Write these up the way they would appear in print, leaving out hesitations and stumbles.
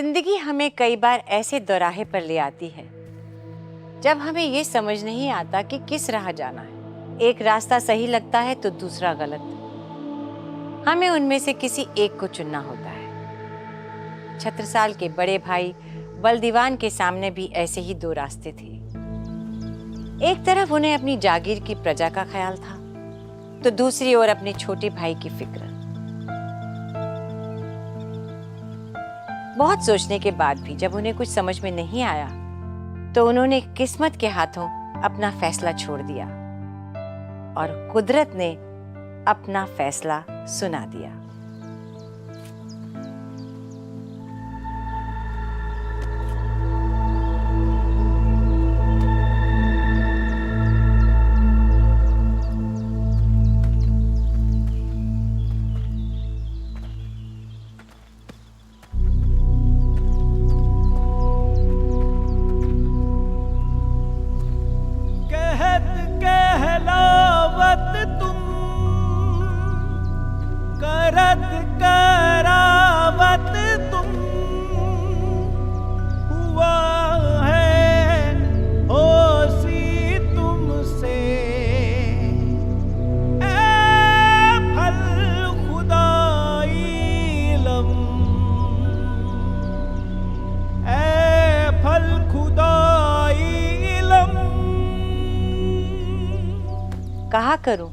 जिंदगी हमें कई बार ऐसे दोराहे पर ले आती है जब हमें ये समझ नहीं आता कि किस राह जाना है। एक रास्ता सही लगता है तो दूसरा गलत। हमें उनमें से किसी एक को चुनना होता है। छत्रसाल के बड़े भाई बलदीवान के सामने भी ऐसे ही दो रास्ते थे। एक तरफ उन्हें अपनी जागीर की प्रजा का ख्याल था तो दूसरी ओर अपने छोटे भाई की फिक्र। बहुत सोचने के बाद भी जब उन्हें कुछ समझ में नहीं आया तो उन्होंने किस्मत के हाथों अपना फैसला छोड़ दिया और कुदरत ने अपना फैसला सुना दिया। कहा करूं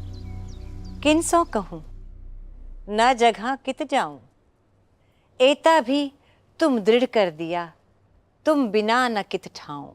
किन सो कहूं न जगह कित जाऊं। एता भी तुम दृढ़ कर दिया तुम बिना न कित ठाऊं।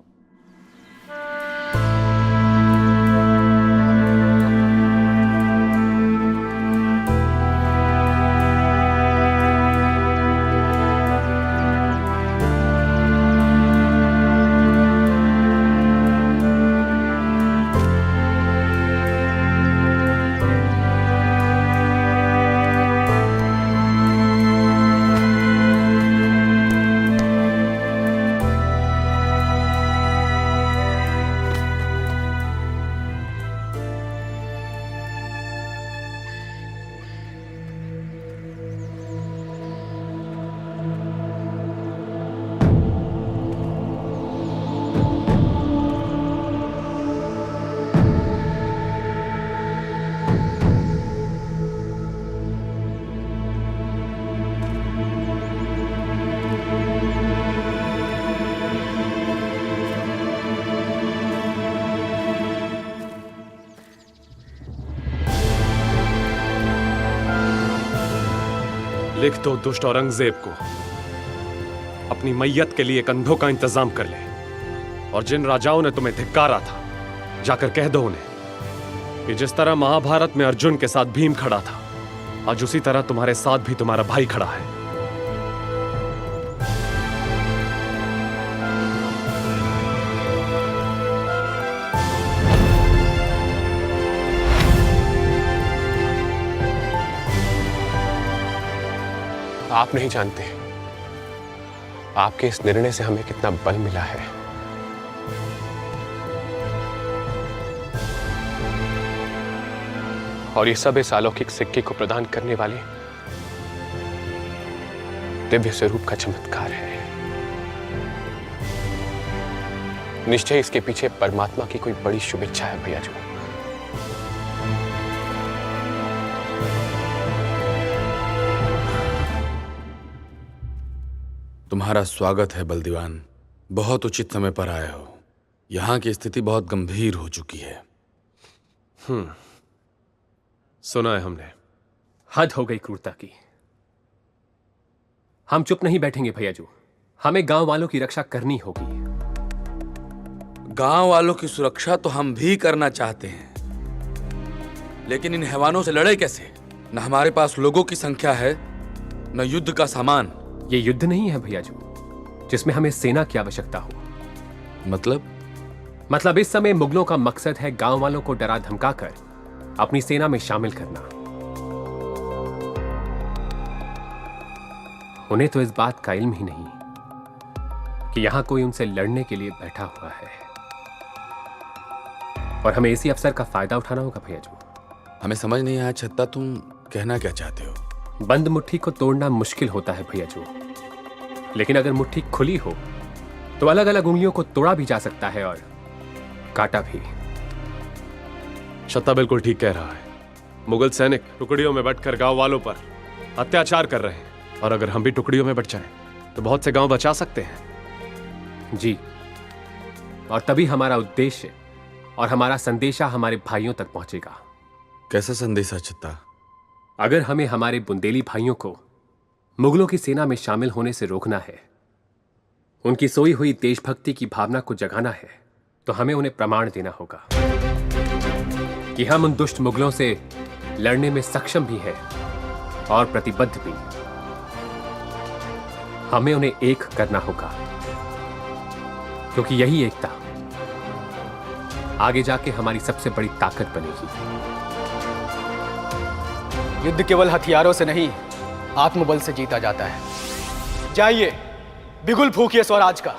लिख दो दुष्ट औरंगजेब को अपनी मैयत के लिए कंधों का इंतजाम कर ले। और जिन राजाओं ने तुम्हें धिक्कारा था जाकर कह दो उन्हें कि जिस तरह महाभारत में अर्जुन के साथ भीम खड़ा था आज उसी तरह तुम्हारे साथ भी तुम्हारा भाई खड़ा है। आप नहीं जानते आपके इस निर्णय से हमें कितना बल मिला है। और ये सब इस अलौकिक सिक्के को प्रदान करने वाले दिव्य स्वरूप का चमत्कार है। निश्चय इसके पीछे परमात्मा की कोई बड़ी शुभ इच्छा है भैया जी। तुम्हारा स्वागत है बलदीवान। बहुत उचित समय पर आए हो। यहाँ की स्थिति बहुत गंभीर हो चुकी है। सुना है हमने। हद हो गई क्रूरता की। हम चुप नहीं बैठेंगे भैयाजू। हमें गांव वालों की रक्षा करनी होगी। गांव वालों की सुरक्षा तो हम भी करना चाहते हैं, लेकिन इन हैवानों से लड़े कैसे? न हमारे पास लोगों की संख्या है न युद्ध का सामान। ये युद्ध नहीं है भैयाजू जिसमें हमें सेना की आवश्यकता हो। मतलब इस समय मुगलों का मकसद है गांव वालों को डरा धमकाकर अपनी सेना में शामिल करना। उन्हें तो इस बात का इल्म ही नहीं कि यहां कोई उनसे लड़ने के लिए बैठा हुआ है और हमें इसी अवसर का फायदा उठाना होगा भैयाजू। हमें समझ नहीं आया छत्ता, तुम कहना क्या चाहते हो? बंद मुट्ठी को तोड़ना मुश्किल होता है भैयाजू, लेकिन अगर मुट्ठी खुली हो तो अलग अलग उंगलियों को तोड़ा भी जा सकता है और काटा भी। छत्ता बिल्कुल ठीक कह रहा है। मुगल सैनिक टुकड़ियों में बंटकर गांव वालों पर अत्याचार कर रहे हैं, और अगर हम भी टुकड़ियों में बंट जाएं तो बहुत से गांव बचा सकते हैं। जी, और तभी हमारा उद्देश्य और हमारा संदेशा हमारे भाइयों तक पहुंचेगा। कैसा संदेशा छत्ता? अगर हमें हमारे बुंदेली भाइयों को मुगलों की सेना में शामिल होने से रोकना है, उनकी सोई हुई देशभक्ति की भावना को जगाना है, तो हमें उन्हें प्रमाण देना होगा कि हम उन दुष्ट मुगलों से लड़ने में सक्षम भी हैं और प्रतिबद्ध भी। हमें उन्हें एक करना होगा, क्योंकि यही एकता आगे जाके हमारी सबसे बड़ी ताकत बनेगी। युद्ध केवल हथियारों से नहीं, आत्मबल से जीता जाता है। जाइए, बिगुल फूकिए स्वराज का,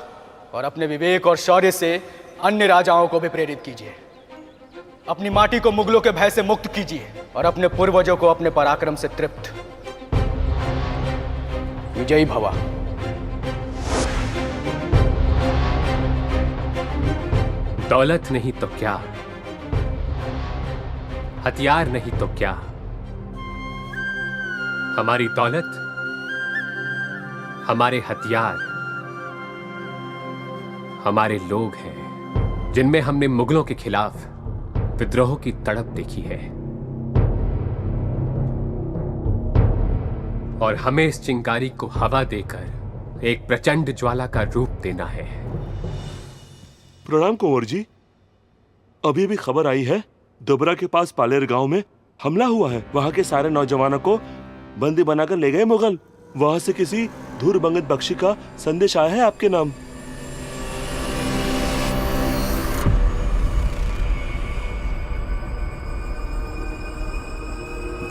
और अपने विवेक और शौर्य से अन्य राजाओं को भी प्रेरित कीजिए। अपनी माटी को मुगलों के भय से मुक्त कीजिए और अपने पूर्वजों को अपने पराक्रम से तृप्त। विजयी भवा। दौलत नहीं तो क्या, हथियार नहीं तो क्या, हमारी दौलत, हमारे हथियार, हमारे लोग हैं जिनमें हमने मुगलों के खिलाफ विद्रोह की तड़प देखी है। और हमें इस चिंगारी को हवा देकर एक प्रचंड ज्वाला का रूप देना है। प्रणाम कुंवर जी। अभी भी खबर आई है दोबरा के पास पालेर गांव में हमला हुआ है। वहां के सारे नौजवानों को बंदी बनाकर ले गए मुगल। वहां से किसी धुरमंगत बख्शी का संदेश आया है आपके नाम।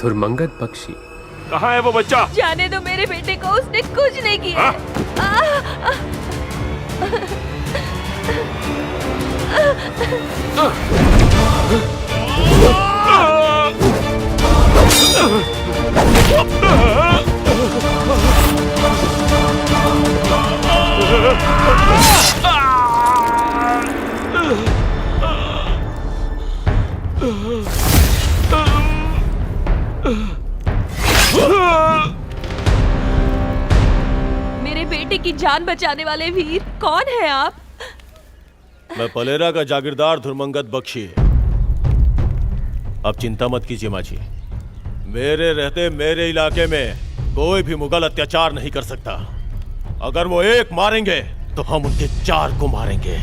धुरमंगत बख्शी? कहाँ है वो बच्चा? जाने दो मेरे बेटे को, उसने कुछ नहीं किया। मेरे बेटे की जान बचाने वाले वीर कौन है आप? मैं पलेरा का जागीरदार धुरमंगत बख्शी। अब चिंता मत कीजिए माँ जी, मेरे रहते मेरे इलाके में कोई भी मुगल अत्याचार नहीं कर सकता। अगर वो एक मारेंगे तो हम उनके चार को मारेंगे।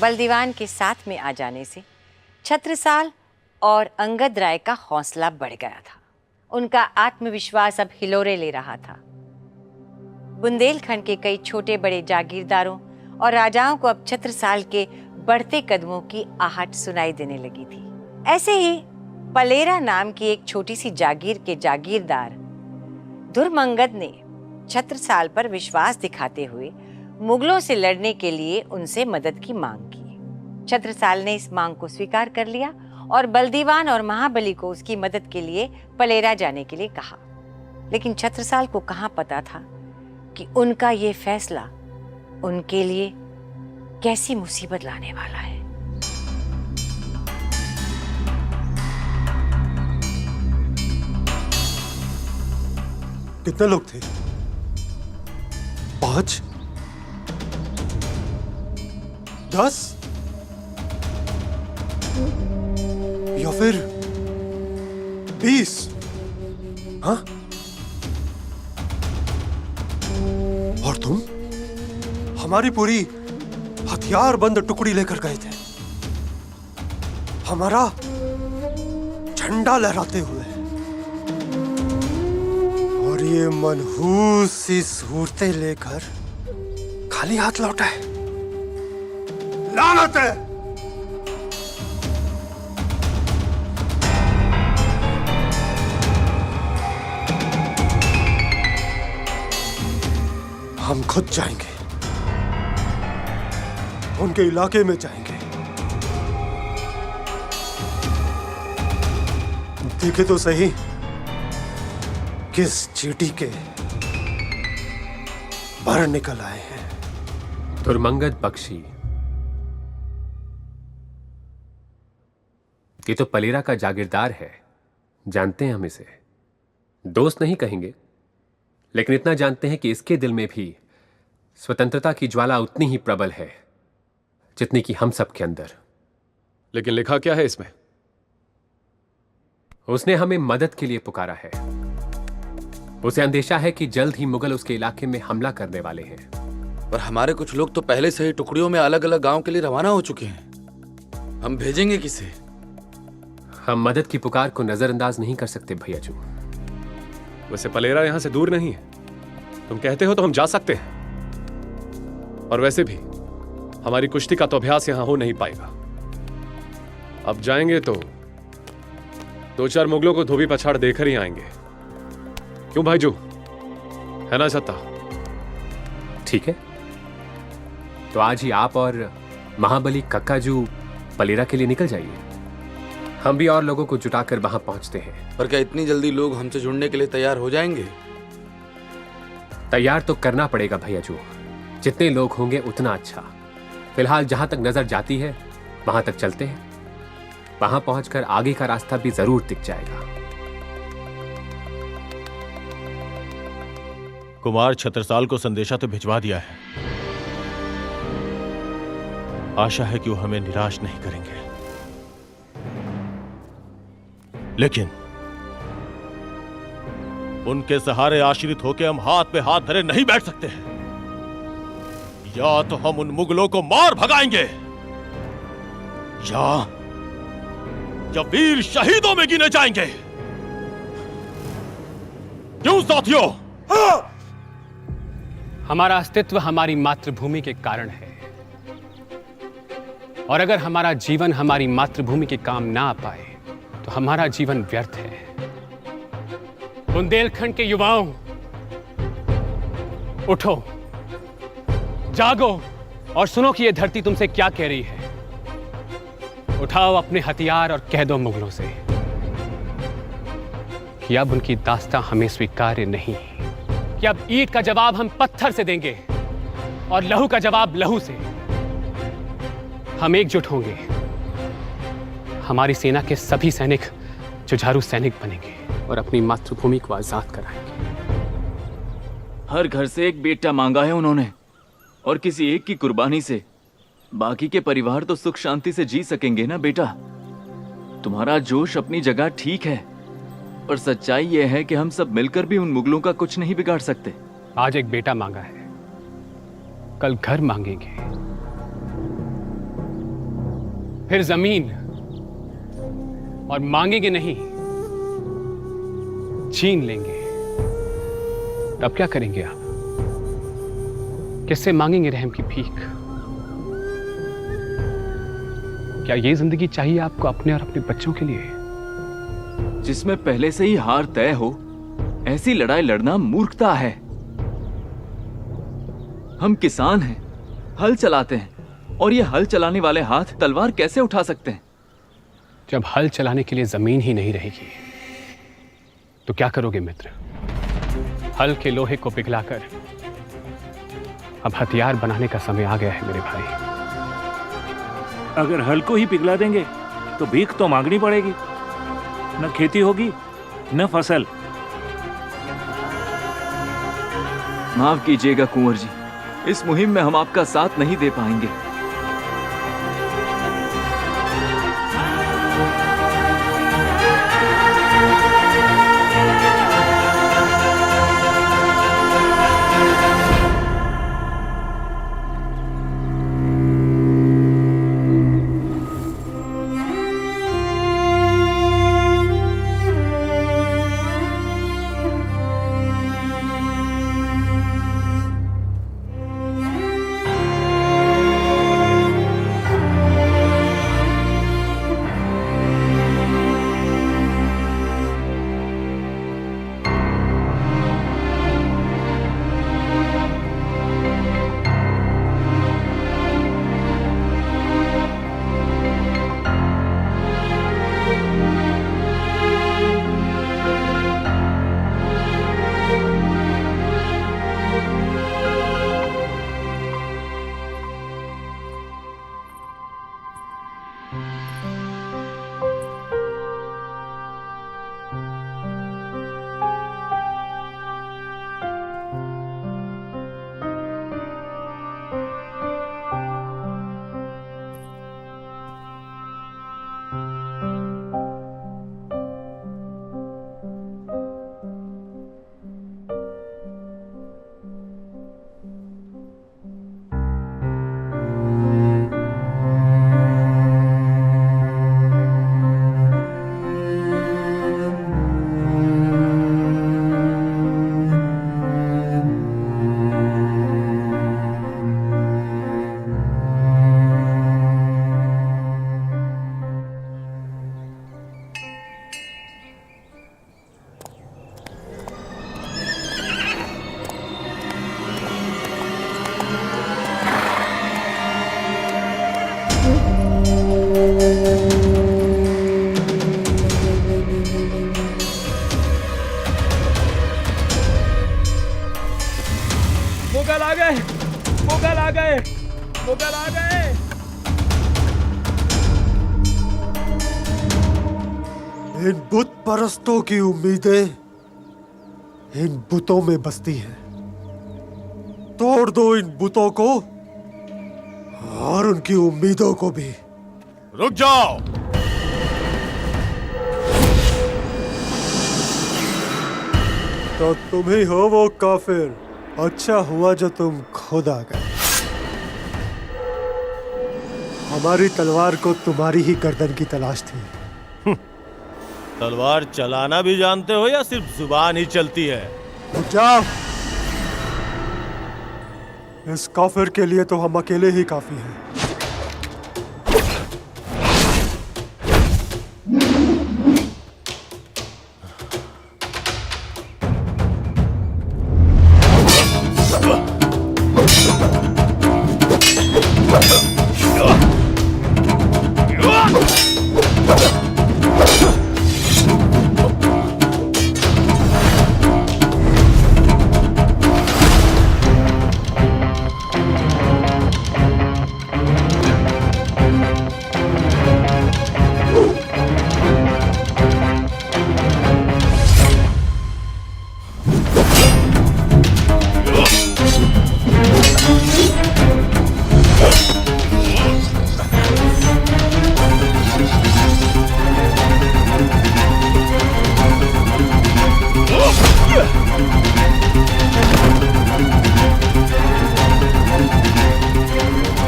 बलदीवान के साथ में आ जाने से छत्रसाल और अंगद राय का हौसला बढ़ गया था। उनका आत्मविश्वास अब हिलोरे ले रहा था। बुंदेलखंड के कई छोटे बड़े जागीरदारों और राजाओं को अब छत्रसाल के बढ़ते कदमों की आहट सुनाई देने लगी थी। ऐसे ही पलेरा नाम की एक छोटी सी जागीर के जागीरदार धुरमंगद ने छत्रसाल पर विश्वास दिखाते हुए मुगलों से लड़ने के लिए उनसे मदद की मांग की। छत्रसाल ने इस मांग को स्वीकार कर लिया और बलदीवान और महाबली को उसकी मदद के लिए पलेरा जाने के लिए कहा। लेकिन छत्रसाल को कहाँ पता था कि उनका ये फैसला उनके लिए कैसी मुसीबत लाने वाला है। कितने लोग थे? 5? 10? या फिर 20? हाँ? और तुम हमारी पूरी हथियार बंद टुकड़ी लेकर गए थे, हमारा झंडा लहराते हुए, और ये मनहूस सी सूरतें लेकर खाली हाथ लौटा है। लानत है! हम खुद जाएंगे, उनके इलाके में जाएंगे। देखे तो सही किस चींटी के पर निकल आए हैं। दुर्मंगत बख्शी, ये तो पलेरा का जागीरदार है, जानते हैं हम इसे। दोस्त नहीं कहेंगे, लेकिन इतना जानते हैं कि इसके दिल में भी स्वतंत्रता की ज्वाला उतनी ही प्रबल है जितनी कि हम सब के अंदर। लेकिन लिखा क्या है इसमें? उसने हमें मदद के लिए पुकारा है। उसे अंदेशा है कि जल्द ही मुगल उसके इलाके में हमला करने वाले हैं। पर हमारे कुछ लोग तो पहले से ही टुकड़ियों में अलग अलग गांव के लिए रवाना हो चुके हैं। हम भेजेंगे किसे? हम मदद की पुकार को नजरअंदाज नहीं कर सकते भैयाजू। वैसे पलेरा यहां से दूर नहीं है, तुम कहते हो तो हम जा सकते हैं। और वैसे भी हमारी कुश्ती का तो अभ्यास यहां हो नहीं पाएगा। अब जाएंगे तो 2-4 मुगलों को धोबी पछाड़ देकर ही आएंगे। क्यों भाईजू, है ना छत्ता? ठीक है, तो आज ही आप और महाबली कक्काजू पलेरा के लिए निकल जाइए। हम भी और लोगों को जुटाकर वहां पहुंचते हैं। पर क्या इतनी जल्दी लोग हमसे जुड़ने के लिए तैयार हो जाएंगे? तैयार तो करना पड़ेगा भैयाजू, जितने लोग होंगे उतना अच्छा। फिलहाल जहां तक नजर जाती है वहां तक चलते हैं। वहां पहुंचकर आगे का रास्ता भी जरूर दिख जाएगा। कुमार छत्रसाल को संदेशा तो भिजवा दिया है। आशा है कि वो हमें निराश नहीं करेंगे, लेकिन उनके सहारे आश्रित होकर हम हाथ पे हाथ धरे नहीं बैठ सकते हैं। या तो हम उन मुगलों को मार भगाएंगे या वीर शहीदों में गिने जाएंगे। क्यों साथियों? हमारा अस्तित्व हमारी मातृभूमि के कारण है, और अगर हमारा जीवन हमारी मातृभूमि के काम ना आ पाए तो हमारा जीवन व्यर्थ है। बुंदेलखंड के युवाओं, उठो, जागो और सुनो कि यह धरती तुमसे क्या कह रही है। उठाओ अपने हथियार और कह दो मुगलों से कि अब उनकी दास्तां हमें स्वीकार्य नहीं, कि अब ईंट का जवाब हम पत्थर से देंगे और लहू का जवाब लहू से। हम एकजुट होंगे। हमारी सेना के सभी सैनिक जुझारू सैनिक बनेंगे और अपनी मातृभूमि को आजाद कराएंगे। हर घर से एक बेटा मांगा है उन्होंने, और किसी एक की कुर्बानी से बाकी के परिवार तो सुख शांति से जी सकेंगे ना बेटा। तुम्हारा जोश अपनी जगह ठीक है, पर सच्चाई यह है कि हम सब मिलकर भी उन मुगलों का कुछ नहीं बिगाड़ सकते। आज एक बेटा मांगा है, कल घर मांगेंगे, फिर जमीन, और मांगेंगे नहीं, छीन लेंगे। तब क्या करेंगे आप? किससे मांगेंगे रहम की भीख? क्या ये जिंदगी चाहिए आपको अपने और अपने बच्चों के लिए? जिसमें पहले से ही हार तय हो, ऐसी लड़ाई लड़ना मूर्खता है। हम किसान हैं, हल चलाते हैं, और ये हल चलाने वाले हाथ तलवार कैसे उठा सकते हैं? जब हल चलाने के लिए जमीन ही नहीं रहेगी तो क्या करोगे मित्र? हल के लोहे को पिघलाकर अब हथियार बनाने का समय आ गया है मेरे भाई। अगर हल को ही पिघला देंगे तो भीख तो मांगनी पड़ेगी, न खेती होगी न फसल। माफ कीजिएगा कुंवर जी, इस मुहिम में हम आपका साथ नहीं दे पाएंगे। मुगल आ गए। इन बुत परस्तों की उम्मीदें इन बुतों में बसती हैं। तोड़ दो इन बुतों को और उनकी उम्मीदों को भी। रुक जाओ। तो तुम ही हो वो काफिर। अच्छा हुआ जो तुम खुद आ गए। हमारी तलवार को तुम्हारी ही गर्दन की तलाश थी। तलवार चलाना भी जानते हो या सिर्फ जुबान ही चलती है? रुक जाओ। इस काफिर के लिए तो हम अकेले ही काफी हैं।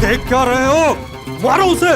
देख क्या रहे हो? मारो उसे।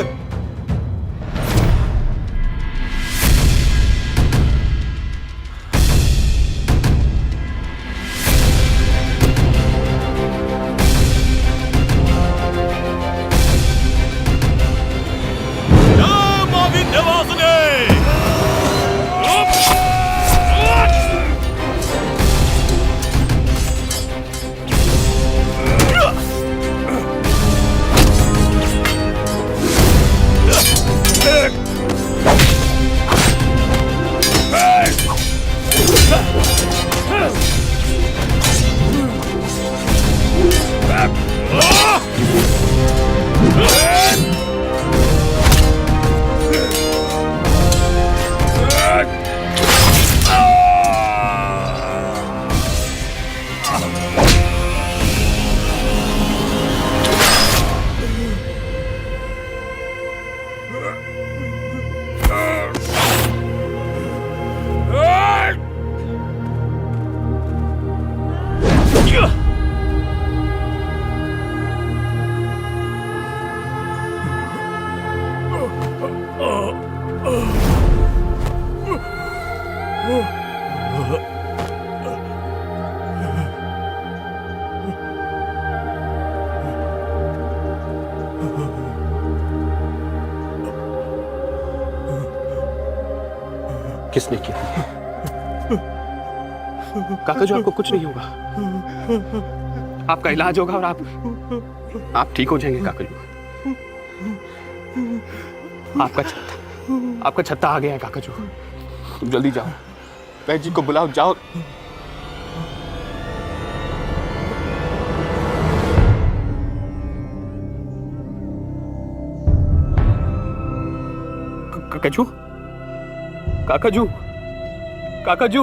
किसने किया? काकाजू, आपको कुछ नहीं होगा। आपका इलाज होगा और आप ठीक हो जाएंगे काकाजू। आपका छत्ता आ गया है काकाजू। तुम जल्दी जाओ, वैद्य जी को बुलाओ, जाओ। काकाजू, काकाजू, काकाजू।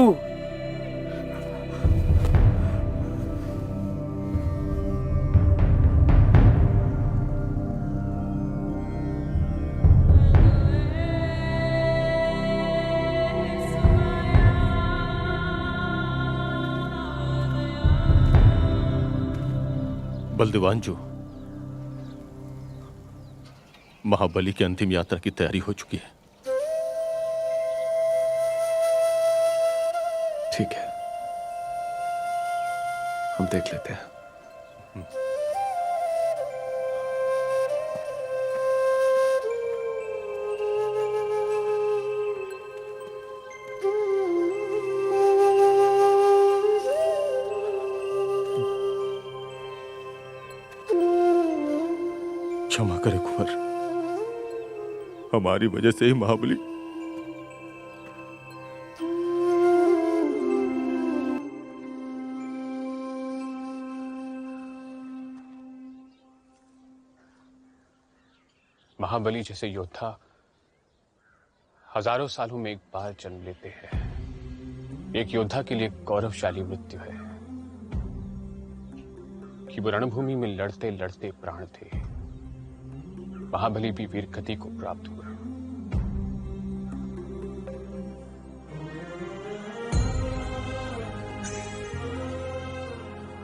बलदेवांजू, महाबली की अंतिम यात्रा की तैयारी हो चुकी है। ठीक है, हम देख लेते हैं। क्षमा करे कुंवर, हमारी वजह से ही महाबली। महाबली जैसे योद्धा हजारों सालों में एक बार जन्म लेते हैं। एक योद्धा के लिए गौरवशाली मृत्यु है कि वो रणभूमि में लड़ते लड़ते प्राण थे। महाबली भी वीर गति को प्राप्त हुआ।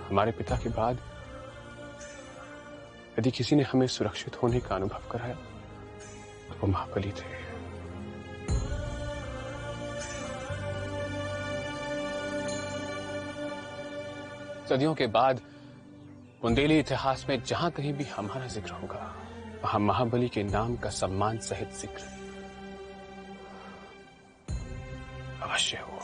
हमारे पिता के बाद यदि किसी ने हमें सुरक्षित होने का अनुभव कराया तो वो महाबली थे। सदियों के बाद बुंदेली इतिहास में जहां कहीं भी हमारा जिक्र होगा वहां महाबली के नाम का सम्मान सहित जिक्र अवश्य हो।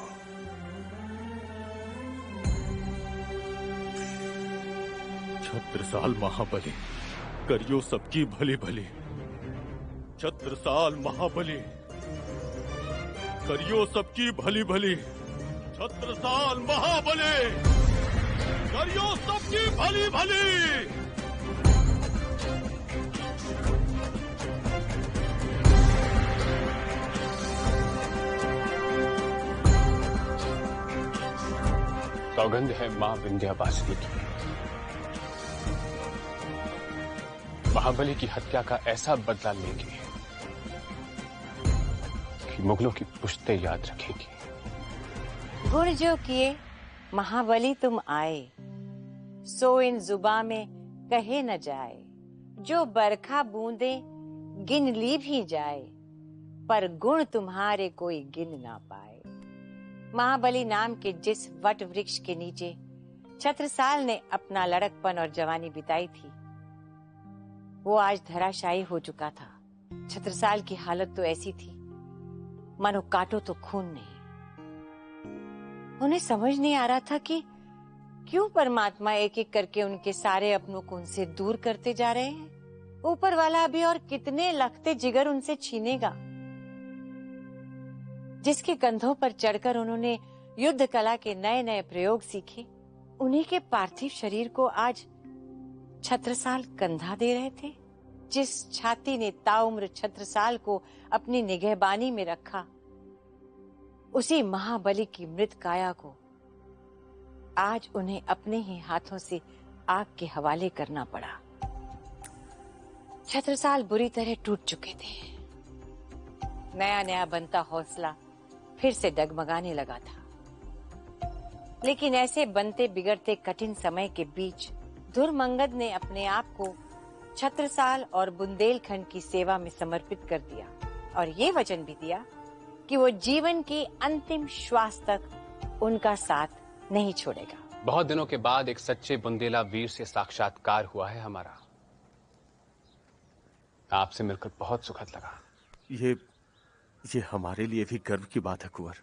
छत्रसाल महाबली करियो सबकी भली भली। छत्रसाल महाबली करियो सबकी भली भली। छत्रसाल महाबली करियो सबकी भली भली। सौगंध है मां विंध्यावासिनी की, महाबली की हत्या का ऐसा बदला लेंगे कि मुगलों की पुश्तें याद रखेंगी। गुण जो किए महाबली तुम आए, सो इन जुबा में कहे न जाए। जो बरखा बूंदे गिन ली भी जाए, पर गुण तुम्हारे कोई गिन ना पाए। महाबली नाम के जिस वट वृक्ष के नीचे छत्रसाल ने अपना लड़कपन और जवानी बिताई थी वो आज धराशायी हो चुका था। छत्रसाल की हालत तो ऐसी थी मानो काटो तो खून नहीं। उन्हें समझ नहीं आ रहा था कि क्यों परमात्मा एक एक करके उनके सारे अपनों को उनसे दूर करते जा रहे हैं। ऊपर वाला अभी और कितने लखते जिगर उनसे छीनेगा। जिसके कंधों पर चढ़कर उन्होंने युद्ध कला के नए नए प्रयोग सीखे, उन्हीं के पार्थिव शरीर को आज छत्रसाल कंधा दे रहे थे। जिस छाती ने ताउम्र छत्रसाल को अपनी निगहबानी में रखा, उसी महाबली की मृत काया को आज उन्हें अपने ही हाथों से आग के हवाले करना पड़ा। छत्रसाल बुरी तरह टूट चुके थे। नया नया बनता हौसला फिर से डगमगाने लगा था। लेकिन ऐसे बनते बिगड़ते कठिन समय के बीच धुरमंगद ने अपने आप को छत्रसाल और बुंदेलखंड की सेवा में समर्पित कर दिया और ये वचन भी दिया कि वो जीवन की अंतिम श्वास तक उनका साथ नहीं छोड़ेगा। बहुत दिनों के बाद एक सच्चे बुंदेला वीर से साक्षात्कार हुआ है हमारा। आपसे मिलकर बहुत सुखद लगा। ये हमारे लिए भी गर्व की बात है कुंवर।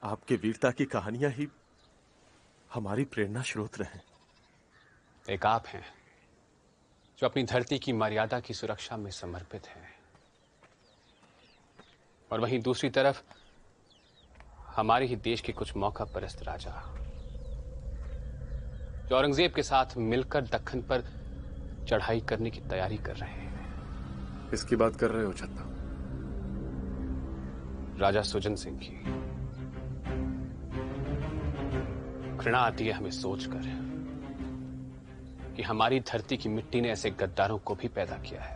आपके वीरता की कहानियां ही हमारी प्रेरणा स्रोत रहे। एक आप हैं जो अपनी धरती की मर्यादा की सुरक्षा में समर्पित हैं, और वहीं दूसरी तरफ हमारे ही देश के कुछ मौका परस्त राजा जो औरंगजेब के साथ मिलकर दक्खन पर चढ़ाई करने की तैयारी कर रहे हैं। किसकी बात कर रहे हो छत्ता? राजा सुजन सिंह की। घृणा आती है हमें सोचकर कि हमारी धरती की मिट्टी ने ऐसे गद्दारों को भी पैदा किया है।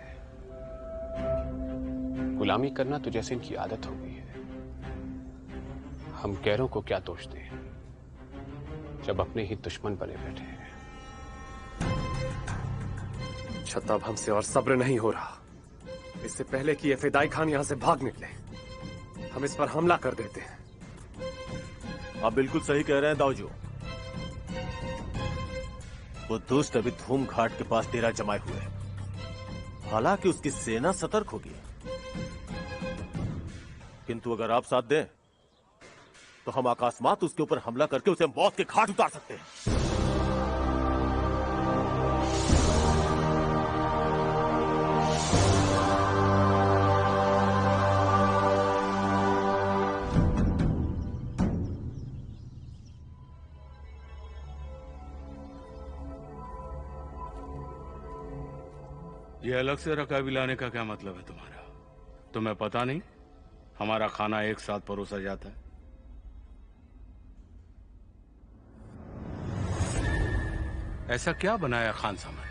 गुलामी करना तो जैसे इनकी आदत हो गई है। हम गैरों को क्या दोष दें जब अपने ही दुश्मन बने बैठे हैं। छत्ता, अब हमसे और सब्र नहीं हो रहा। इससे पहले कि ये फिदाई खान यहां से भाग निकले, हम इस पर हमला कर देते हैं। आप बिल्कुल सही कह रहे हैं दाऊजो। वो दुष्ट अभी धूम घाट के पास डेरा जमाए हुए है। हालांकि उसकी सेना सतर्क होगी, किंतु अगर आप साथ दें तो हम अकस्मात उसके ऊपर हमला करके उसे मौत के घाट उतार सकते हैं। ये अलग से रकाबी लाने का क्या मतलब है तुम्हारा? तुम्हें पता नहीं हमारा खाना एक साथ परोसा जाता है। ऐसा क्या बनाया खान साहब ने?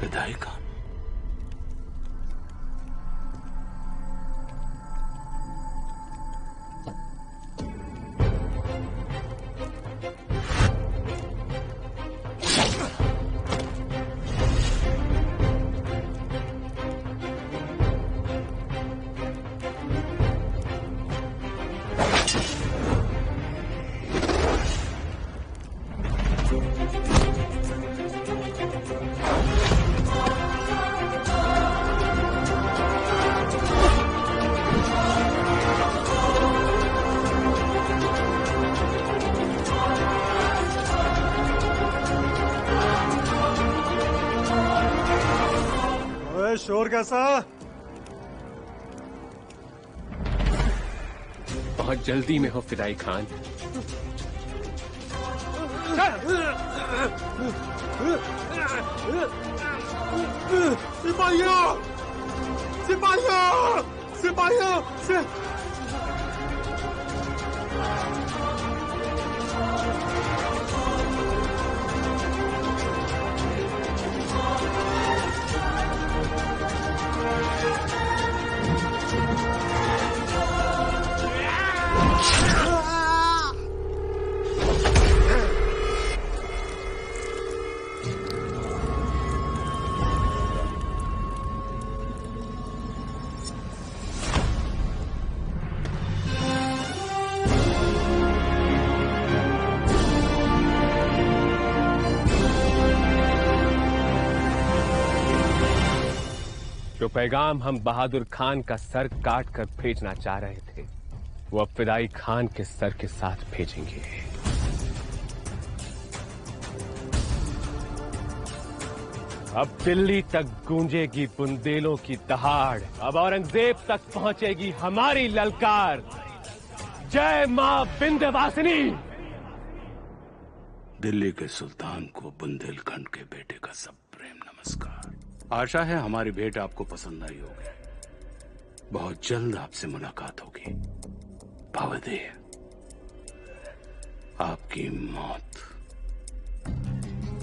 फिदाई खान। शोर कैसा? बहुत जल्दी में हो फिदाई खान। सिपाहियों! सिपाहियों! सिपाहियों! जो पैगाम हम बहादुर खान का सर काट कर भेजना चाह रहे थे वो अब फिदाई खान के सर के साथ भेजेंगे। अब दिल्ली तक गूंजेगी बुंदेलों की दहाड़, अब औरंगजेब तक पहुंचेगी हमारी ललकार। जय मां विंध्यवासिनी। दिल्ली के सुल्तान को बुंदेलखंड के बेटे का सब प्रेम नमस्कार। आशा है हमारी भेंट आपको पसंद आई होगी। बहुत जल्द आपसे मुलाकात होगी। भवदेव, आपकी मौत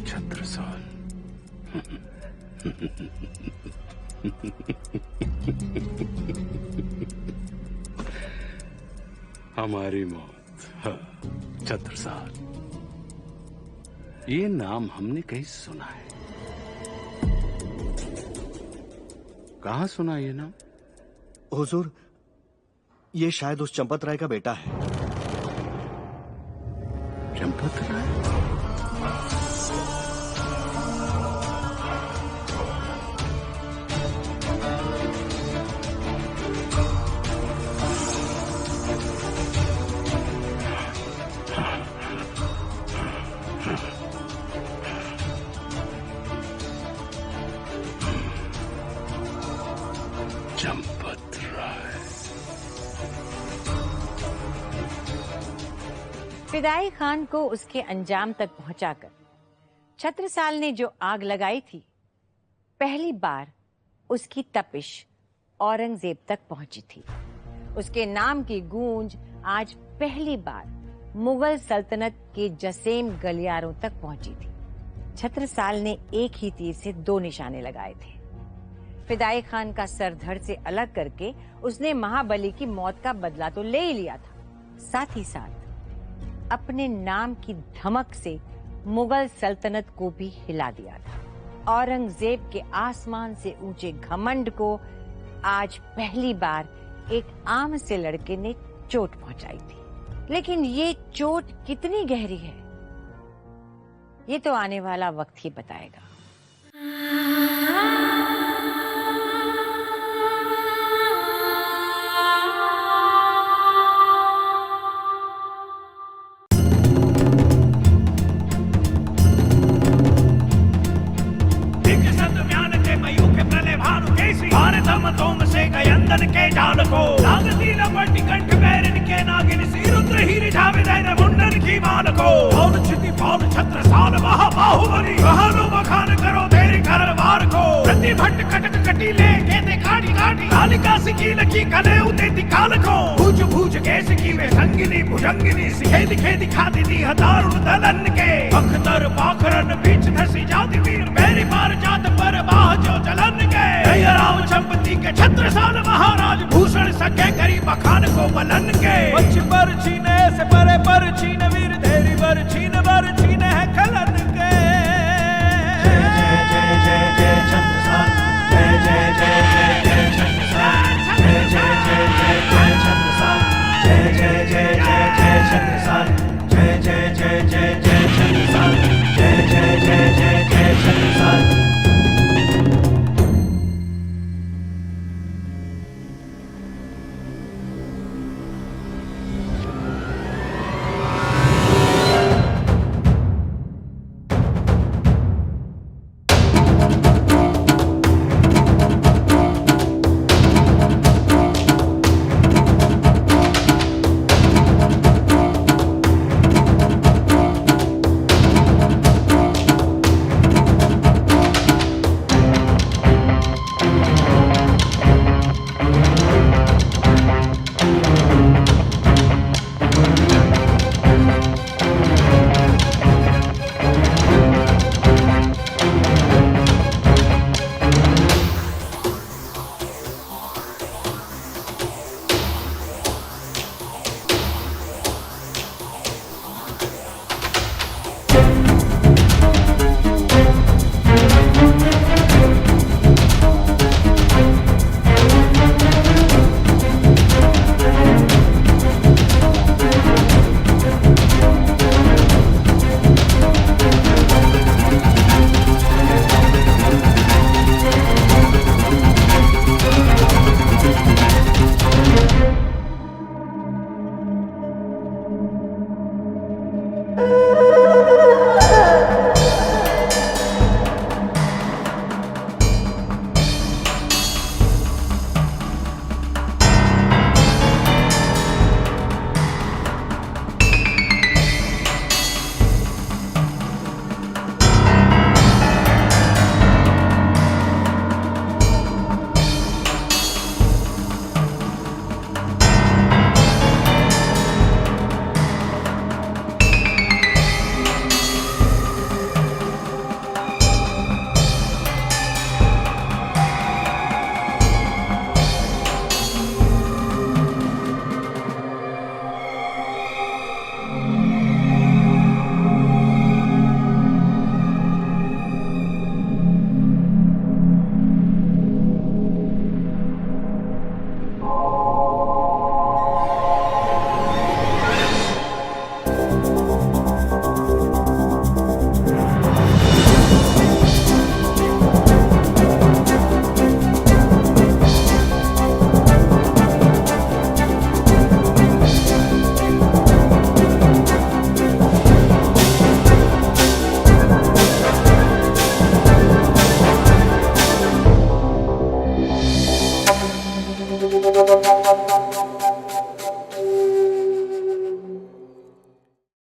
छत्रसाल। हमारी मौत, हाँ, छत्रसाल। ये नाम हमने कहीं सुना है। कहाँ सुना ये नाम? हुजूर, ये शायद उस चंपत राय का बेटा है। चंपत राय? चंपत राय। फिदाई खान को उसके अंजाम तक पहुंचाकर छत्रसाल ने जो आग लगाई थी, पहली बार उसकी तपिश औरंगजेब तक पहुंची थी। उसके नाम की गूंज आज पहली बार मुगल सल्तनत के जसेम गलियारों तक पहुंची थी। छत्रसाल ने एक ही तीर से दो निशाने लगाए थे। फिदाई खान का सर धड़ से अलग करके उसने महाबली की मौत का बदला तो ले ही लिया था, साथ ही साथ अपने नाम की धमक से मुगल सल्तनत को भी हिला दिया था। औरंगजेब के आसमान से ऊंचे घमंड को आज पहली बार एक आम से लड़के ने चोट पहुंचाई थी। लेकिन ये चोट कितनी गहरी है, ये तो आने वाला वक्त ही बताएगा। के जाल को नागती लपटी कंठ बैरन के नागिन सी रुद्र ही रिझावे दैन मुंडन की मान को पौन छिति पौन छत्र साल महाबाहुबली बहानो बखान करो तेरे घरवार को प्रति भट्ट कटक कटी ले के दे काटी काटी कालिका सिकी लकी कले उते दिकाल को भुज भुज केस की वे संगिनी भुजंगिनी सिखे दिखे दिखा दी हतारुण दलन के अख्तर पाखरन बीच धसी जाति वीर मेरी मार जात पर बाह जो चलन के राम चंपती के छत्र साल महाराज भूषण सके करी बखान को बलन के बच पर छी